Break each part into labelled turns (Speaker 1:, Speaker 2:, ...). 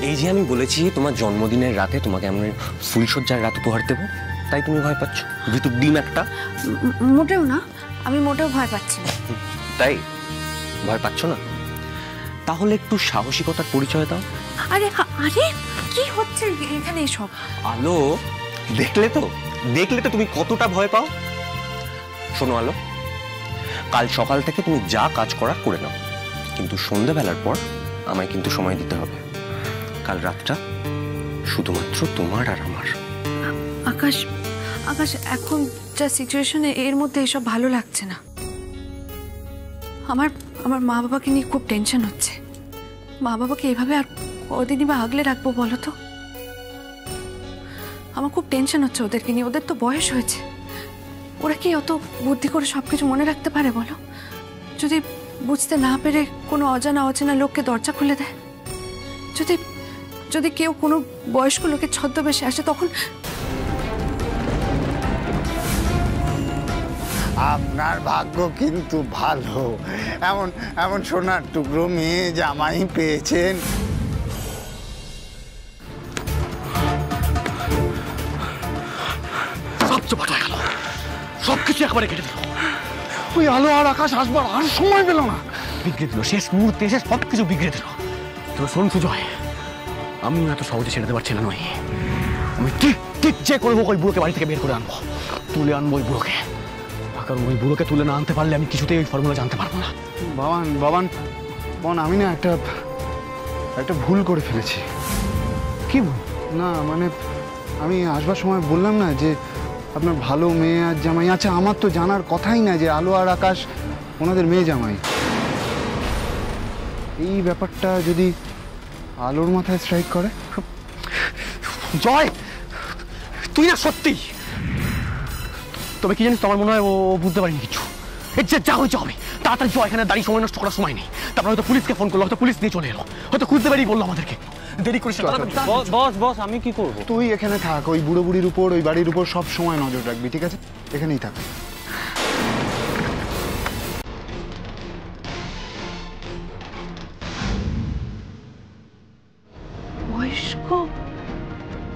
Speaker 1: এই যে আমি বলেছি তোমার জন্মদিনের রাতে তোমাকে আমি ফুলসজ্জার রাত উপহার দেবো, তাই তুমি ভয় পাচ্ছ? ভিতর ডিম একটা।
Speaker 2: মোটেও না, আমি মোটেও ভয় পাচ্ছি না।
Speaker 1: তাই ভয় পাচ্ছ না? তাহলে একটু সাহসিকতার পরিচয় দাও।
Speaker 2: আরে আরে কি হচ্ছে এখানে এসব?
Speaker 1: আলো, দেখলে তো তুমি কতটা ভয় পাও। শোনো আলো, কাল সকাল থেকে তুমি যা কাজ করার করে নাও, কিন্তু সন্ধ্যাবেলার পর আমায় কিন্তু সময় দিতে হবে। কাল রাতটা শুধুমাত্র তোমার আর আমার।
Speaker 2: আকাশ, আকাশ এখন যা সিচুয়েশনে এর মধ্যে এসব ভালো লাগছে না। আমার মা বাবাকে নিয়ে খুব টেনশন হচ্ছে। মা বাবাকে এভাবে আর কদিনই বা আগলে রাখবো বলো তো? আমার খুব টেনশন হচ্ছে ওদেরকে নিয়ে। ওদের তো বয়স হয়েছে, ওরা কি অত বুদ্ধি করে সবকিছু মনে রাখতে পারে বলো? যদি বুঝতে না পেরে কোনো অজানা লোককে দরজা খুলে দেয়, যদি কেউ কোনো বয়স্ক লোকের ছদ্মবেশে আসে, তখন
Speaker 3: আপনার ভাগ্য কিন্তু ভালো, এমন এমন সোনার টুকরো মেয়ে জামাই পেয়েছেন।
Speaker 4: সব চোপাট হয়ে গেল, সবকিছু একবারে কেটে দিল। ওই আলো আর আকাশ আসবার আর সময় পেল না, বিগড়ে দিল। শেষ মুহূর্তে এসে সবকিছু বিগড়ে দিল। তবে শোন সুজয়, আমিও এত সহজে ছেড়ে দেবার ছেলে নই। আমি ঠিক যে করবো ওই বুড়োকে বাড়ি থেকে বের করে আনবো, তুলে আনবো ওই বুড়োকে। কারণ ওই বুড়োকে তুলে না আনতে পারলে আমি কিছুতেই ওই ফর্মুলা জানতে পারবো না।
Speaker 3: বাবান আমি না একটা ভুল করে ফেলেছি।
Speaker 4: কি ভুল?
Speaker 3: না মানে আমি আসবার সময় বললাম না যে আপনার ভালো মেয়ে আর জামাই। আচ্ছা, আমার তো জানার কথাই না যে আলো আর আকাশ ওনাদের মেয়ে জামাই। এই ব্যাপারটা যদি আলোর মাথায় স্ট্রাইক করে।
Speaker 4: জয়, তুই না সত্যি। তবে কি জানিস, তোমার মনে হয় ও বুঝতে পারিনি কিছু। এর যে যা হয়েছে হবে। তাড়াতাড়ি জয়, এখানে দাঁড়িয়ে সময় নষ্ট করার সময় নেই। তারপর হয়তো পুলিশকে ফোন করলো, হয়তো পুলিশ নিয়ে চলে এলো, হয়তো খুঁজতে বেরিয়ে বললো আমাদেরকে। দেরি করিস না।
Speaker 5: বস আমি কি করবো?
Speaker 3: তুই এখানে থাক, ওই বুড়ো বুড়ির উপর, ওই বাড়ির উপর সব সময় নজর রাখবি, ঠিক আছে? এখানেই থাক।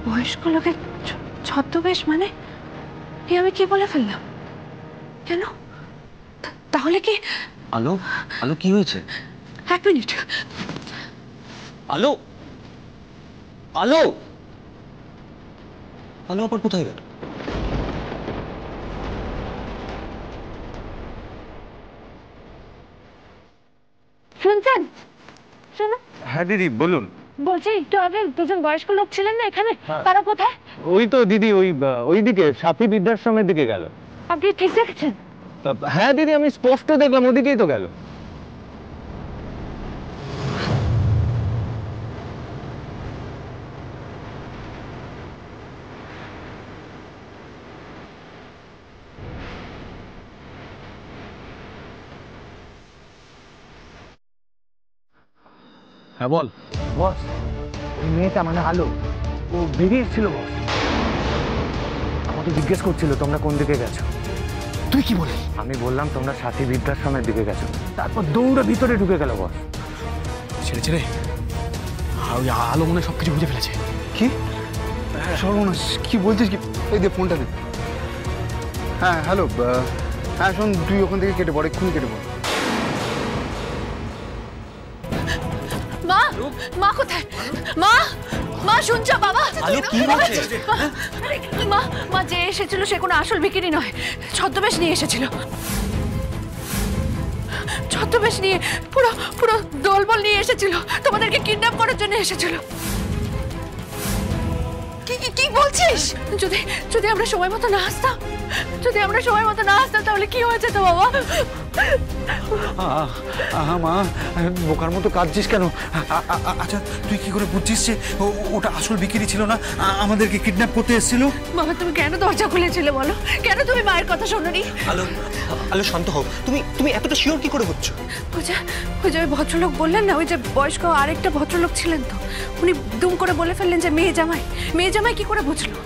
Speaker 2: বয়স্ক লোকের ছদ্মবেশ মানে? এ আমি কি বলে ফেললাম? কেন? তাহলে কি?
Speaker 1: আলো, আলো কি হয়েছে?
Speaker 2: এক মিনিট।
Speaker 1: আলো, আলো, আলো আবার কোথায় গেল?
Speaker 2: শুনছেন? শোনো।
Speaker 5: হ্যাঁ দিদি বলুন।
Speaker 2: বলছি একটু আগে দুজন বয়স্ক লোক ছিলেন না এখানে, তারা কোথায়?
Speaker 5: ওই তো দিদি ওই দিকে সাফি বৃদ্ধাশ্রমের দিকে গেল।
Speaker 2: আপনি ঠিক দেখেছেন?
Speaker 5: হ্যাঁ দিদি, আমি স্পষ্ট দেখলাম, ওদিকেই তো গেল।
Speaker 4: হ্যাঁ বল। বস, ওই মেয়েটা মানে আলো, ও বেরিয়ে এসেছিল বস। আমাকে জিজ্ঞেস করছিল তোমরা কোন দিকে গেছো। তুই কি বলিস? আমি বললাম তোমরা সাথী বৃদ্ধাশ্রমের দিকে গেছো। তারপর দৌড়ে ভিতরে ঢুকে গেল বস। ছেড়ে ওই আলো মনে সবকিছু বুঝে ফেলেছে।
Speaker 3: কি সর্বনাশ, কি বলছিস? কি? এই দে ফোনটা দে। হ্যাঁ হ্যালো, হ্যাঁ শোন, তুই ওখান থেকে কেটে পড়, এক্ষুনি কেটে পড়।
Speaker 2: মা কোথায়? মা শুনছো? বাবা,
Speaker 1: আলো কি হচ্ছে?
Speaker 2: মা যে এসেছিল সে কোনো আসল ভিখিরি নয়, ছদ্মবেশ নিয়ে এসেছিল। ছদ্মবেশ নিয়ে পুরো দলবল নিয়ে এসেছিল, তোমাদেরকে কিডন্যাপ করার জন্য এসেছিল। কি বলছিস? যদি আমরা সময় মতো না আসতাম, তাহলে কি হয়েছে তো বাবা?
Speaker 3: মা, বোকার মতো কাঁদছিস কেন? আচ্ছা, তুই কি করে বুঝছিস যে ওটা আসল বিক্রি ছিল না, আমাদেরকে কিডন্যাপ করতে এসেছিল?
Speaker 2: বাবা, তুমি কেন দরজা খুলেছিলে বলো? কেন তুমি মায়ের কথা শোনোনি?
Speaker 1: আলো, আলো শান্ত হও। তুমি এতটা শিওর কি করে হচ্ছ?
Speaker 2: ওই যে ভদ্রলোক বললেন না, ওই যে বয়স্ক আরেকটা ভদ্রলোক ছিলেন, তো উনি দুম করে বলে ফেললেন যে মেয়ে জামাই কি করে বুঝলো?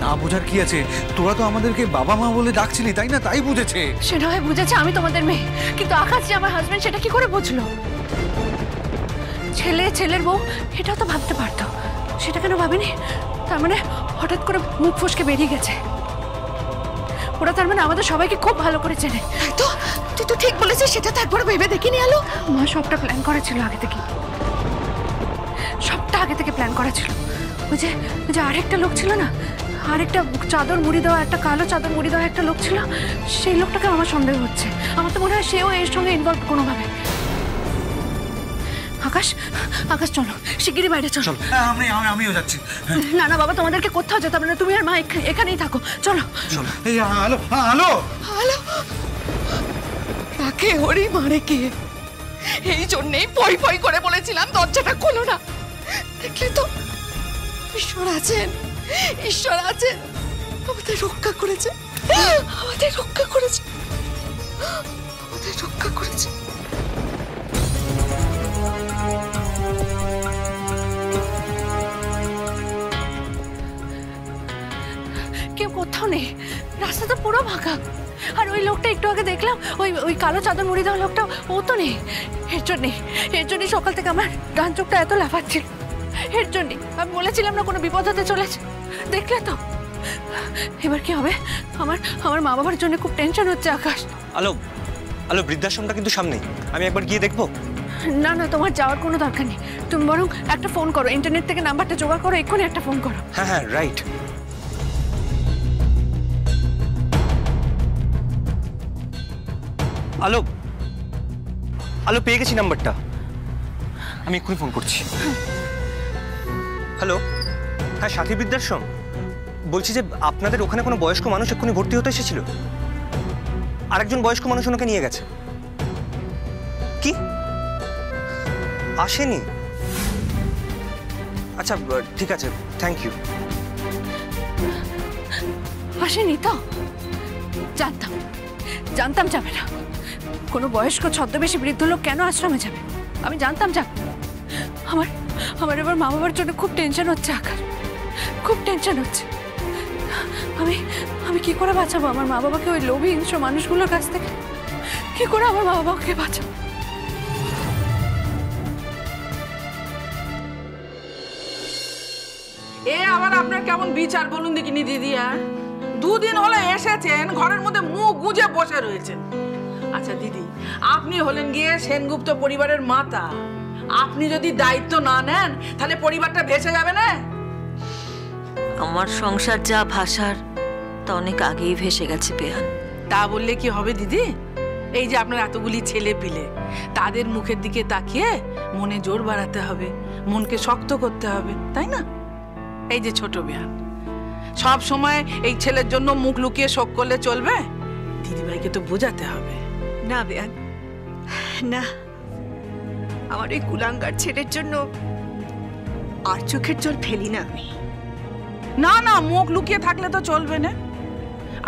Speaker 3: না বোঝার কি আছে? তোরা তো আমাদেরকে বাবা মা বলে ডাকছিলি, তাই না? তাই বুঝেছে।
Speaker 2: সে নয় বুঝেছে আমি তোমাদের মেয়ে, কিন্তু আকাশ যে আমার হাজবেন্ড সেটা কি করে বুঝলো? ছেলে ছেলের বউ এটাও তো ভাবতে পারতো, সেটা কেন ভাবেনি? তার মানে হঠাৎ করে মুখ ফসকে বেরিয়ে গেছে। ওরা তার মানে আমাদের সবাইকে খুব ভালো করে চেনে।
Speaker 6: তো তুই তো ঠিক বলেছিস, সেটা তো একবার ভেবে দেখিনি আলো।
Speaker 2: মা সবটা প্ল্যান করা ছিল আগে থেকে, সবটা আগে থেকে প্ল্যান করা ছিল। ওই যে আরেকটা লোক ছিল না, আরেকটা চাদর মুড়ি দেওয়া, একটা কালো চাদর মুড়ি দেওয়া একটা লোক ছিল, সেই লোকটাকে আমার সন্দেহ হচ্ছে। আমার তো মনে হয় সেও এর সঙ্গে ইনভলভ কোনোভাবে। আকাশ, আকাশ চলো শিগগিরই বাইরে চলো।
Speaker 7: আমিও যাচ্ছি।
Speaker 2: না না বাবা, তোমাদেরকে কোথাও যেতে হবে না, তুমি আর মা এখানেই থাকো, চলো।
Speaker 7: এই আলো আলো
Speaker 6: আলো, তাকে ওরই মারে কে? এই জন্যেই পই পই করে বলেছিলাম দরজাটা খোলো না। দেখলে তো, ঈশ্বর আছেন, ঈশ্বর আছেন, আমাদের রক্ষা করেছে, আমাদের রক্ষা করেছে, আমাদের রক্ষা করেছে।
Speaker 2: কেউ কোথাও নেই, রাস্তা তো পুরো ফাঁকা। আর ওই লোকটা একটু আগে দেখলাম, ওই কালো চাদর মুড়ি দেওয়া লোকটা, ও তো নেই। এর জন্যই সকাল থেকে আমার ডান চোখটা এত লাফাচ্ছিল। এর জন্যই আমি বলেছিলাম না কোনো বিপদ হতে চলেছে। দেখলে তো, এবার কি হবে? আমার মা বাবার জন্য খুব টেনশন হচ্ছে আকাশ।
Speaker 1: আলো আলো, বৃদ্ধাশ্রমটা কিন্তু সামনেই, আমি একবার গিয়ে দেখবো।
Speaker 2: না না, তোমার যাওয়ার কোনো দরকার নেই। তুমি বরং একটা ফোন করো, ইন্টারনেট থেকে নাম্বারটা জোগাড় করো, এক্ষুনি একটা ফোন করো।
Speaker 1: হ্যাঁ হ্যাঁ, রাইট। আলো আলো, পেয়ে গেছি নাম্বারটা, আমি এক্ষুনি ফোন করছি। হ্যালো, হ্যাঁ সাথী বৃদ্ধাশ্রম বলছি যে আপনাদের ওখানে কোনো বয়স্ক মানুষ এক্ষুনি ভর্তি হতে এসেছিল, আরেকজন বয়স্ক মানুষ ওনাকে নিয়ে গেছে। কি আসেনি? আচ্ছা ঠিক আছে, থ্যাংক ইউ।
Speaker 2: আসেনি তো? জানতাম যাবে না। কোনো বয়স্ক ছদ্মবেশী বৃদ্ধ লোক কেন আশ্রমে যাবে? আমি জানতাম যাবে। আমার এবার মা বাবার জন্য খুব টেনশন হচ্ছে আকাশ, খুব টেনশন হচ্ছে। আমি কি করে বাঁচাবো আমার মা বাবাকে ওই লোভী হিংস্র মানুষগুলোর কাছ থেকে? কি করে আমার মা বাবাকে বাঁচাবো?
Speaker 8: এ আবার আপনার কেমন বিচার বলুন দেখিনি দিদি? আর দুদিন হলো এসেছেন, ঘরের মধ্যে মুখ গুজে বসে রয়েছেন। আচ্ছা দিদি, আপনি হলেন গিয়ে সেনগুপ্ত পরিবারের মাতা, আপনি যদি দায়িত্ব না নেন তাহলে পরিবারটা ভেসে যাবে না।
Speaker 9: আমার সংসার যা ভাসার তা অনেক আগেই ভেসে গেছে বেয়ান।
Speaker 8: তা বললে কি হবে দিদি? এই যে আপনার এতগুলি ছেলে পিলে, তাদের মুখের দিকে তাকিয়ে মনে জোর বাড়াতে হবে, মনকে শক্ত করতে হবে, তাই না? এই যে ছোট বেয়ান, সব সময় এই ছেলের জন্য মুখ লুকিয়ে শোক করলে চলবে? দিদিভাইকে তো বোঝাতে হবে।
Speaker 6: না বেয়ান, না, আমার এই কুলাঙ্গার ছেলের জন্য আর চোখের জল ফেলি না আমি।
Speaker 8: না না, মুখ লুকিয়ে থাকলে তো চলবে না।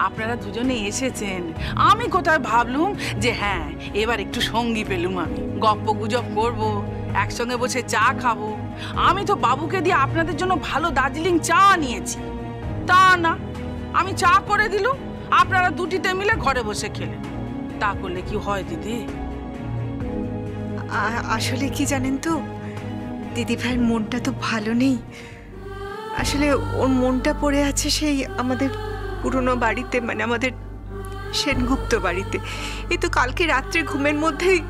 Speaker 8: আপনারা দুজনে এসেছেন, আমি কোথায় ভাবলুম যে হ্যাঁ এবার একটু সঙ্গী পেলুম, আমি গপ্প গুজব করবো, একসঙ্গে বসে চা খাবো। আমি তো বাবুকে দিয়ে আপনাদের জন্য ভালো দার্জিলিং চা নিয়েছি, তা না, আমি চা করে দিলুম, আপনারা দুটিতে মিলে ঘরে বসে খেলেন। তা করলে কি হয় দিদি?
Speaker 6: আসলে কি জানেন তো, দিদি ভাইয়ের মনটা তো ভালো নেই। আসলে ওর মনটা পড়ে আছে সেই আমাদের পুরনো বাড়িতে, মানে আমাদের সেনগুপ্ত বাড়িতে। এই তো কালকে রাত্রে ঘুমের মধ্যেই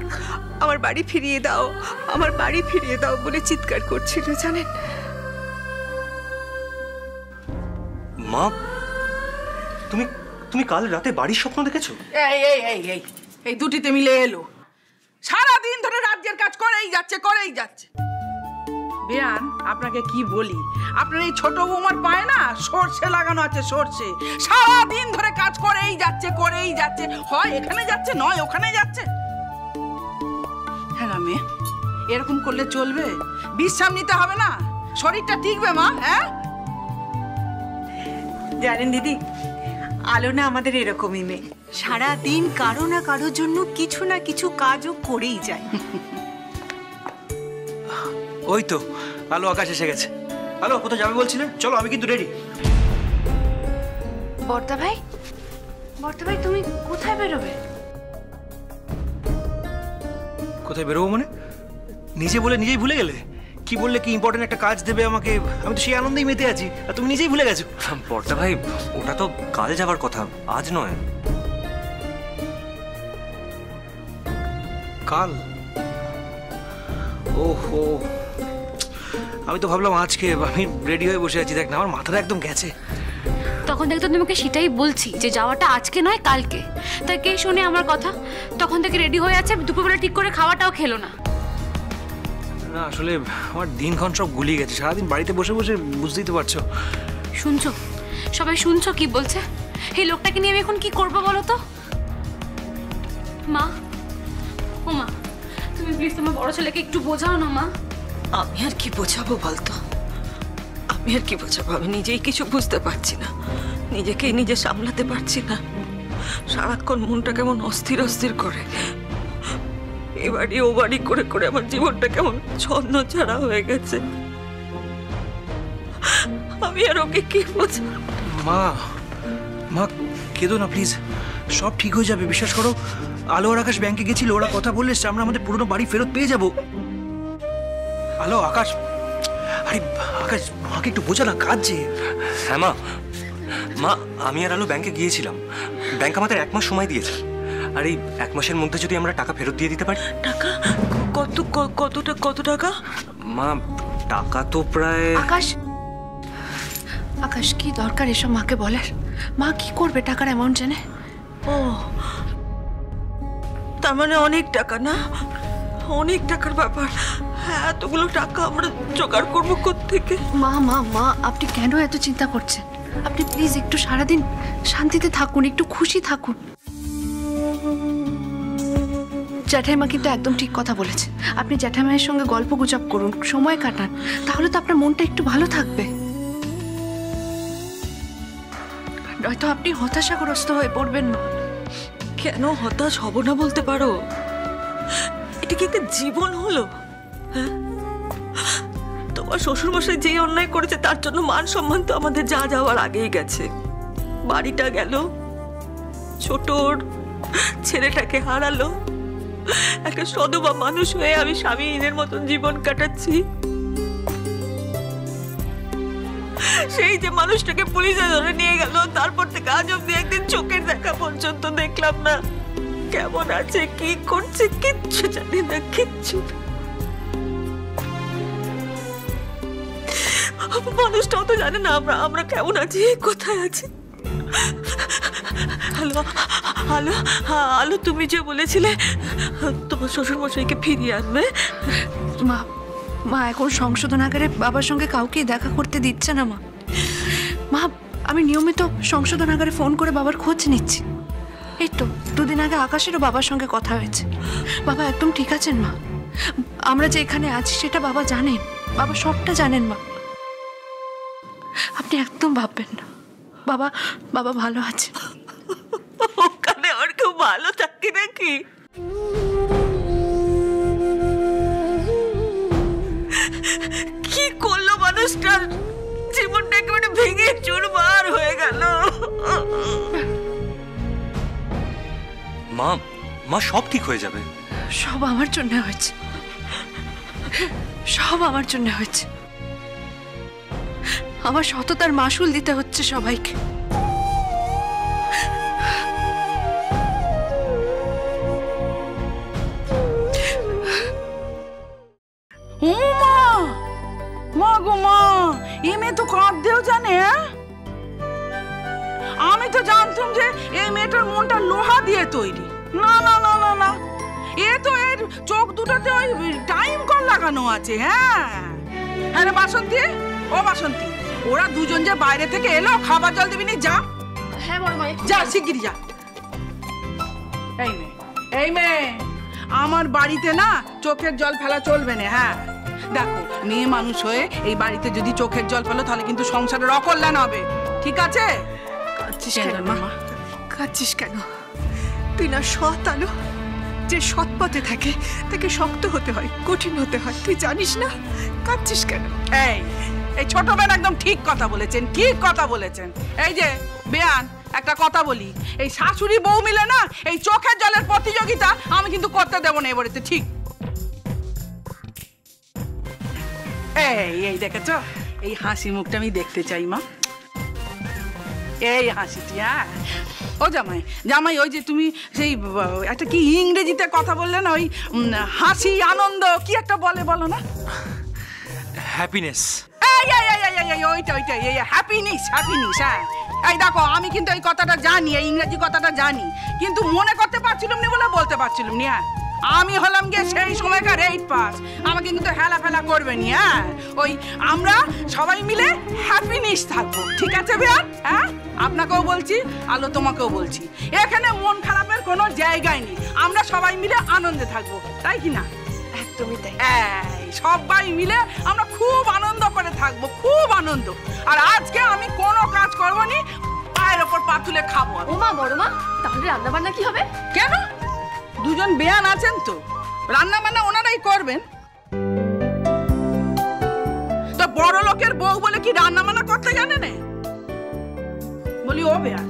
Speaker 6: আমার বাড়ি ফিরিয়ে দাও, আমার বাড়ি ফিরিয়ে দাও বলে চিৎকার করছিল, জানেন?
Speaker 1: মা, তুমি কাল রাতে বাড়ির স্বপ্ন দেখেছো?
Speaker 8: এই এই এই এই এই দুটিতে মিলে এলো, সারাদিন ধরে রাজ্যের কাজ করেই যাচ্ছে। বেয়ান, আপনাকে কি বলি, আপনার এই ছোট বৌমার পায় না সর্ষে লাগানো আছে, সর্ষে। সারাদিন ধরে কাজ করেই যাচ্ছে, হয় এখানে যাচ্ছে নয় ওখানে যাচ্ছে। হ্যাঁ মেয়ে, এরকম করলে চলবে? বিশ্রাম নিতে হবে না? শরীরটা টিকবে মা? হ্যাঁ
Speaker 6: জানেন দিদি, আলো না আমাদের এরকমই মেয়ে, সারাদিন কারো না কারোর জন্য কিছু না কিছু কাজও করেই যায়।
Speaker 7: ওই তো আলো, আকাশ এসে গেছে। আলো, কোথায় যাবে বলছিলেন? চলো, আমি কিন্তু রেডি।
Speaker 2: বর্দা ভাই, তুমি কোথায় বেরোবে?
Speaker 7: কোথায় বেরোবো মানে? নিজে বলে নিজেই ভুলে গেলে? কি বললে কি ইম্পর্টেন্ট একটা কাজ দেবে আমাকে, আমি তো সেই আনন্দেই মেতে আছি, আর তুমি নিজেই ভুলে গেছো।
Speaker 1: বড়দা ভাই, ওটা তো কাল যাবার কথা, আজ নয়।
Speaker 7: কাল? ওহো, আমি তো ভাবলাম আজকে। আমি রেডি হয়ে বসে আছি, দেখ না আমার মাথাটা একদম গেছে।
Speaker 2: তখন দেখতো তোমাকে সেটাই বলছি যে যাওয়াটা আজকে নয় কালকে, তাই কে শুনে আমার কথা? তখন থেকে রেডি হয়ে আছে, দুপুরবেলা ঠিক করে খাওয়াটাও খেলো না।
Speaker 7: না আসলে আমার দিনক্ষণ সব গুলিয়ে গেছে, সারাদিন বাড়িতে বসে বসে, বুঝতেই তো পারছো।
Speaker 2: শুনছো সবাই, শুনছো কি বলছে? এই লোকটাকে নিয়ে আমি এখন কি করবো বলো তো? মা, ও মা, তুমি প্লিজ তোমার বড় ছেলেকে একটু বোঝাও না মা।
Speaker 9: আমি আর কি বোঝাবো বলতো, আমি আর কি বোঝাবো? আমি নিজেই কিছু বুঝতে পারছি না, নিজেকেই নিজে সামলাতে পারছি না। সারাক্ষণ মনটা কেমন অস্থির অস্থির করে, এ বাড়ি ও বাড়ি করে করে আমার জীবনটা কেমন ছন্ন ছাড়া হয়ে গেছে। আমি আর ওকে কি বোঝাবো?
Speaker 7: মা, মা কেঁদো না প্লিজ, সব ঠিক হয়ে যাবে, বিশ্বাস করো। আলো আর আকাশ ব্যাংকে গেছিল, ওরা কথা বললে আমরা আমাদের পুরনো বাড়ি ফেরত পেয়ে যাবো। আলো, আকাশ, আরে আকাশ, মাকে একটু বোঝা না, কাজ যে।
Speaker 1: হ্যাঁ মা, মা আমি আর আলো ব্যাংকে গিয়েছিলাম, ব্যাংক আমাদের 1 মাস সময় দিয়েছে, আর এই 1 মাসের মধ্যে যদি আমরা টাকা ফেরত দিয়ে দিতে পারি।
Speaker 9: টাকা? কত টাকা?
Speaker 1: মা টাকা তো প্রায়।
Speaker 2: আকাশ, আকাশ কি দরকার এসব মাকে বলার? মা কি করবে টাকার অ্যামাউন্ট জেনে?
Speaker 9: ও, তার মানে অনেক টাকা না? অনেক টাকার ব্যাপার। হ্যাঁ, এতগুলো টাকা আমরা জোগাড় করবো কোত্থেকে?
Speaker 2: মা মা মা আপনি কেন এত চিন্তা করছেন? আপনি প্লিজ একটু সারাদিন শান্তিতে থাকুন, একটু খুশি থাকুন। জ্যাঠাইমা কিন্তু একদম ঠিক কথা বলেছে। আপনি জ্যাঠাইমায়ের সঙ্গে গল্প গুজব করুন, সময় কাটান, তাহলে তো আপনার মনটা একটু ভালো থাকবে। নয়তো আপনি হতাশাগ্রস্ত হয়ে পড়বেন। মা
Speaker 9: কেন হতাশ হব না বলতে পারো? এটা কি একটা জীবন হলো? হ্যাঁ, তোমার শ্বশুরমশাই যে অন্যায় করেছে তার জন্য মান সম্মান তো আমাদের যা যাওয়ার আগেই গেছে। বাড়িটা গেল, ছোট ছেলেটাকে হারালো, একটা সদবা মানুষ হয়ে আমি স্বামীহীনের মতন জীবন কাটাচ্ছি। সেই যে মানুষটাকে পুলিশে ধরে নিয়ে গেল, তারপর থেকে আজ অব্দি একদিন চোখের দেখা পর্যন্ত দেখলাম না। কেমন আছে, কি করছে, কিচ্ছু জানি না, কিচ্ছু। মানুষটাও তো জানে না আমরা কেমন আছি, কোথায় আছি। হ্যালো হ্যালো আলো, তুমি যে বলেছিলে তোমার শ্বশুর মশাইকে ফিরিয়ে আনবে।
Speaker 2: মা মা এখন সংশোধনাগারে বাবার সঙ্গে কাউকে দেখা করতে দিচ্ছে না। মা মা আমি নিয়মিত সংশোধনাগারে ফোন করে বাবার খোঁজ নিচ্ছি। এই তো 2 দিন আগে আকাশেরও বাবার সঙ্গে কথা হয়েছে। বাবা একদম ঠিক আছেন মা। আমরা যে এখানে আছি সেটা বাবা জানেন, বাবা সবটা জানেন। মা আপনি একদম ভাববেন না, বাবা বাবা ভালো আছে।
Speaker 9: ওখানে আর কেউ ভালো থাকে নাকি? কি করলো মানুষটার? জীবনটা একেবারে ভেঙে চুরমার হয়ে গেল।
Speaker 1: মা, মা সব ঠিক হয়ে যাবে।
Speaker 2: সব আমার জন্য হয়েছে, সব আমার জন্য হয়েছে। আমার সততার মাসুল দিতে হচ্ছে সবাইকে।
Speaker 8: মা গো মা, এ মেয়ে তো কাঁদতেও জানে। আমি তো জানতাম যে এই মেয়েটার মনটা লোহা দিয়ে তৈরি। না না না না না, এ তো এর চোখ দুটোতে ওই টাইম কল লাগানো আছে। হ্যাঁ হ্যাঁ রে বাসন্তী, ও বাসন্তী, ওরা দুজন যে বাইরে থেকে এলো, খাবার জল দিবি নি? যা।
Speaker 2: হ্যাঁ বড় ভাই,
Speaker 8: যা শিগগিরি যা। এই মেয়ে, আমার বাড়িতে না চোখের জল ফেলা চলবে না। হ্যাঁ দেখো, মেয়ে মানুষ হয়ে এই বাড়িতে যদি চোখের জল ফেলো তাহলে কিন্তু সংসারের অকল্যাণ হবে, ঠিক আছে?
Speaker 6: কাঁদছিস কেন মা? কাঁদছিস কেন? তুই না সৎ আলো, যে সৎ পথে থাকে তাকে শক্ত হতে হয়, কঠিন হতে হয়, তুই জানিস না? কাঁদছিস কেন?
Speaker 8: এই ছোট বোন একদম ঠিক কথা বলেছেন, ঠিক কথা বলেছেন। এই যে বেয়ান, একটা কথা বলি, এই শাশুড়ি বউ মিলে না এই চোখের জলের প্রতিযোগিতা আমি কিন্তু করতে দেবো না এ বাড়িতে, ঠিক? এই দেখেছ, এই হাসি মুখটা আমি দেখতে চাই মা, এই হাসিটি। হ্যাঁ ও জামাই, জামাই ওই যে তুমি সেই একটা কি ইংরেজিতে কথা বললে না, ওই হাসি আনন্দ কি একটা বলে, বলো না?
Speaker 7: হ্যাপিনেস।
Speaker 8: ওইটাই হ্যাপিনেস, হ্যাপিনেস। হ্যাঁ এই দেখো, আমি কিন্তু এই কথাটা জানি, এই ইংরেজি কথাটা জানি, কিন্তু মনে করতে পারছিলাম না বলে বলতে পারছিলাম না। হ্যাঁ আমি হলাম গিয়ে সেই সময়কার 8 পাস, আমাকে কিন্তু হেলা ফেলা করবে নি। হ্যাঁ ওই আমরা সবাই মিলে হ্যাপিনেস থাকবো, ঠিক আছে বেয়ান? হ্যাঁ আপনাকেও বলছি, আলো তোমাকেও বলছি, এখানে মন খারাপের কোনো জায়গায় নেই, আমরা সবাই মিলে আনন্দে থাকবো, তাই কি না?
Speaker 6: একদমই তাই।
Speaker 8: সবাই মিলে আমরা খুব আনন্দ করে থাকবো, খুব আনন্দ। আর আজকে আমি কোনো কাজ করবো নি, পায়ের ওপর পা তুলে খাবো।
Speaker 2: ও মা, বড় মা, তাহলে রান্না বান্না কি হবে?
Speaker 8: কেন? দুজন বেয়ান আছেন তো, রান্না বান্না ওনারাই করবেন। তো বড় লোকের বউ বলে কি রান্না বান্না করতে জানে না? বলি ও বেয়ান,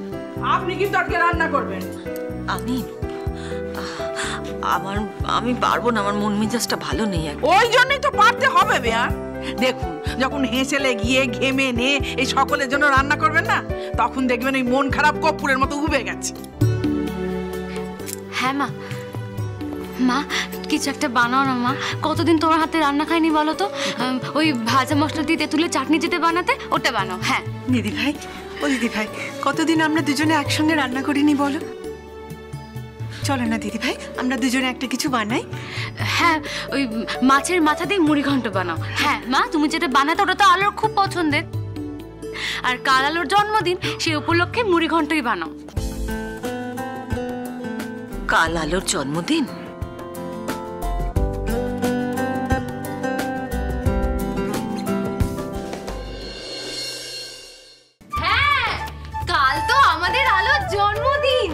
Speaker 8: আপনি কিন্তু আজকে রান্না করবেন।
Speaker 9: আমি পারবো না, আমার মন মেজাজটা ভালো নেই।
Speaker 8: ওই জন্যই তো পারতে হবে বেয়ান। দেখুন, যখন হেসেলে গিয়ে ঘেমে নে এই সকলের জন্য রান্না করবেন না, তখন দেখবেন এই মন খারাপ কর্পূরের মতো উবে গেছে।
Speaker 10: হ্যাঁ মা, মা কিছু একটা বানাও না মা, কতদিন তোমার হাতে রান্না খাইনি বলো তো? ওই ভাজা মশলা দিয়ে তেঁতুলের চাটনি যেতে বানাতে, ওটা বানাও। হ্যাঁ
Speaker 6: দিদি ভাই, ও দিদি ভাই, কতদিন আমরা দুজনে একসঙ্গে রান্না করিনি বলো? চলো না দিদি ভাই, আমরা দুজনে একটা কিছু বানাই।
Speaker 10: হ্যাঁ, ওই মাছের মাথা দিয়ে মুড়ি ঘন্ট বানাও। হ্যাঁ মা, তুমি যেটা বানাতে ওটা তো আলোর খুব পছন্দের, আর কাল আলোর জন্মদিন, সেই উপলক্ষে মুড়ি ঘন্টই বানাও।
Speaker 9: কাল আলোর জন্মদিন?
Speaker 10: হ্যাঁ, কাল তো আমাদের আলোর জন্মদিন।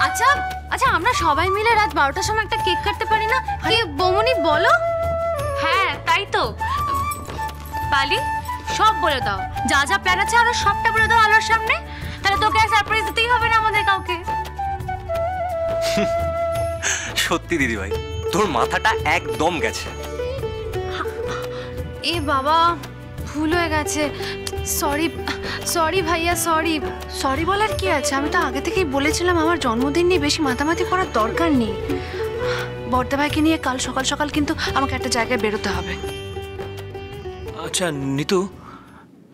Speaker 10: আচ্ছা আচ্ছা, আমরা সবাই মিলে রাত 12টার সময় একটা কেক কাটতে পারি না? কি বৌমনি বলো? হ্যাঁ তাই তো। পালি, সব বলে দাও, যা যা প্ল্যান আছে আরো সবটা বলে দাও আলোর সামনে, তাহলে তোকে সারপ্রাইজ দিতেই হবে না আমাদের কাউকে।
Speaker 1: সত্যি দিদি ভাই, তোর মাথাটা একদম গেছে।
Speaker 10: এ বাবা, ভুল হয়ে গেছে, সরি সরি ভাইয়া, সরি।
Speaker 2: সরি বলার কি আছে? আমি তো আগে থেকেই বলেছিলাম আমার জন্মদিন নিয়ে বেশি মাতামাতি করার দরকার নেই। বর্দা ভাইকে নিয়ে কাল সকাল সকাল কিন্তু আমাকে একটা জায়গায় বেরোতে হবে।
Speaker 7: আচ্ছা নিতু,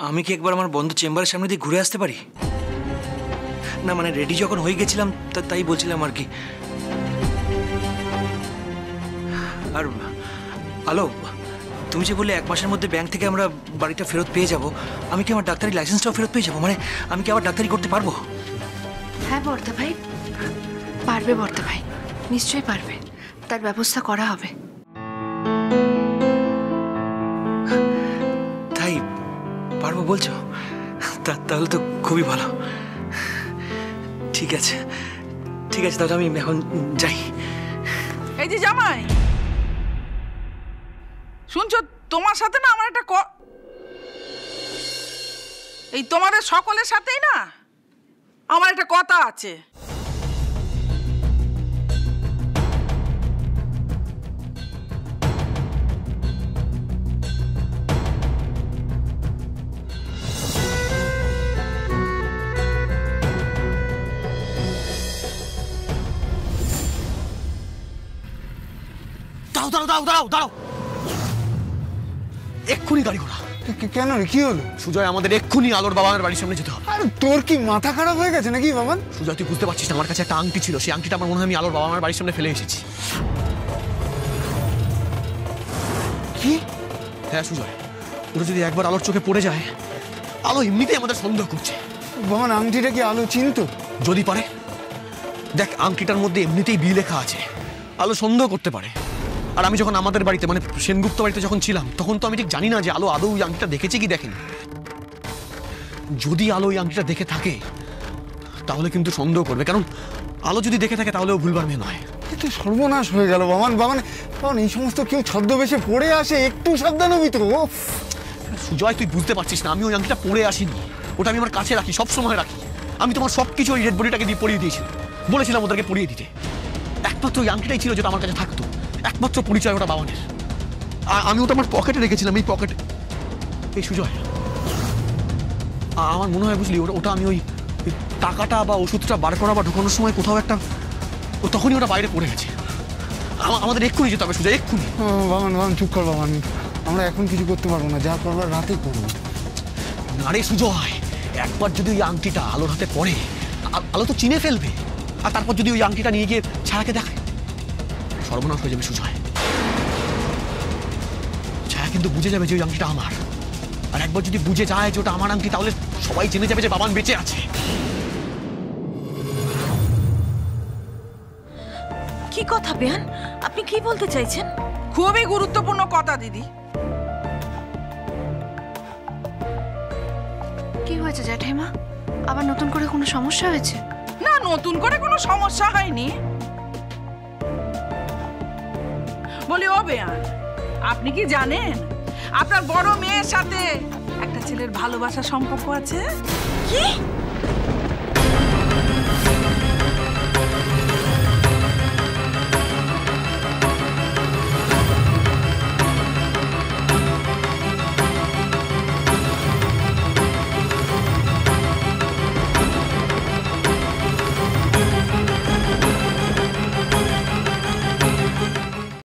Speaker 7: আমি কি একবার আমার বন্ধ চেম্বারের সামনে দিয়ে ঘুরে আসতে পারি? না মানে রেডি যখন হয়ে গেছিলাম তাই বলছিলাম আর কি। আর আলো, তুমি যে বললে 1 মাসের মধ্যে ব্যাংক থেকে আমরা বাড়িটা ফেরত পেয়ে যাব, আমি কি আমার ডাক্তারি লাইসেন্সটাও ফেরত পেয়ে যাবো? মানে আমি কি আবার ডাক্তারি করতে পারবো?
Speaker 2: হ্যাঁ বর্দা ভাই, পারবে বর্দা ভাই, নিশ্চয়ই পারবে, তার ব্যবস্থা করা হবে।
Speaker 7: তাই পারবো বলছো? তাহলে তো খুবই ভালো। ঠিক আছে ঠিক আছে, তাহলে আমি এখন যাই।
Speaker 8: এই যে জামাই, শুনছো, তোমার সাথে না আমার একটা এই তোমাদের সকলের সাথেই না আমার একটা কথা আছে।
Speaker 4: দাঁড়াও দাঁড়াও দাঁড়াও দাঁড়াও দাঁড়াও, এক্ষুনি গাড়ি ঘোড়া।
Speaker 3: কেন রে, কি হলো?
Speaker 4: সুজয়, আমাদের এক্ষুনি আলোর বাবার বাড়ির সামনে যেতে হবে।
Speaker 3: আরে তোর কি মাথা খারাপ হয়ে গেছে নাকি বাবান?
Speaker 4: সুজয়, তুই বুঝতে পারছিস না, আমার কাছে একটা আংটি ছিল, সেই আংটিটা আমার মনে হয় আমি আলোর বাবা মার বাড়ির সামনে ফেলে এসেছি।
Speaker 3: কি?
Speaker 4: হ্যাঁ সুজয়, ওটা যদি একবার আলোর চোখে পড়ে যায়, আলো এমনিতেই আমাদের সন্দেহ করছে।
Speaker 3: বাবান, আংটিটা কি আলো চিনতো?
Speaker 4: যদি পারে, দেখ আংটিটার মধ্যে এমনিতেই বি লেখা আছে, আলো সন্দেহ করতে পারে। আর আমি যখন আমাদের বাড়িতে মানে সেনগুপ্ত বাড়িতে যখন ছিলাম, তখন তো আমি ঠিক জানি না যে আলো আদৌ ওই আংটিটা দেখেছে কি দেখেনি। যদি আলো ওই আংটিটা দেখে থাকে তাহলে কিন্তু সন্দেহ করবে, কারণ আলো যদি দেখে থাকে তাহলেও ভুলবার মেয়ে নয়।
Speaker 3: এ তো সর্বনাশ হয়ে গেল বাবান। বাবান বাবান, এই সমস্ত কেউ ছদ্মবেশে পড়ে আসে, একটু সাবধান হবি তো।
Speaker 4: সুজয়, তুই বুঝতে পারছিস না, আমি ওই আংটিটা পরে আসিনি, ওটা আমি আমার কাছে রাখি, সব সময় রাখি। আমি তোমার সব কিছু ওই ডেড বডিটাকে দিয়ে পরিয়ে দিয়েছিলাম, বলেছিলাম ওদেরকে পরিয়ে দিতে। একমাত্র ওই আংটিটাই ছিল যেটা আমার কাছে থাকতো, একমাত্র পরিচয় ওটা বাবানের। আমি ওটা আমার পকেটে রেখেছিলাম, এই পকেটে। এই সুজয়, আমার মনে হয় বুঝলি ওটা আমি ওই টাকাটা বা ওষুধটা বার করা বা ঢোকানোর সময় কোথাও একটা তখনই ওটা বাইরে পড়ে গেছে। আমাদের এক্ষুনি যেতে হবে সুজয়, এক্ষুনি।
Speaker 3: বাবান চুপ কর বাবান, আমরা এখন কিছু করতে পারবো না, যা করবার রাতে করবো।
Speaker 4: আরে সুজয়, একবার যদি ওই আংটিটা আলোর হাতে পড়ে, আলো তো চিনে ফেলবে, আর তারপর যদি ওই আংটিটা নিয়ে গিয়ে ছায়াকে দেখায়, সর্বনাশ হয়ে যাবে সুজয়। ছায়া কিন্তু বুঝে যাবে যে ওই আংটিটা আমার, আর একবার যদি বুঝে যায় যে ওটা আমার আংটি, তাহলে সবাই জেনে যাবে যে বাবান বেঁচে আছে।
Speaker 9: কি কথা বেয়ান, আপনি কি বলতে চাইছেন?
Speaker 8: খুবই গুরুত্বপূর্ণ কথা দিদি।
Speaker 2: কি হয়েছে জ্যাঠাইমা? আবার নতুন করে কোনো সমস্যা হয়েছে?
Speaker 8: না, নতুন করে কোনো সমস্যা হয়নি। বলি ও বেয়ান, আপনি কি জানেন আপনার বড় মেয়ের সাথে একটা ছেলের ভালোবাসার সম্পর্ক আছে?
Speaker 9: কি?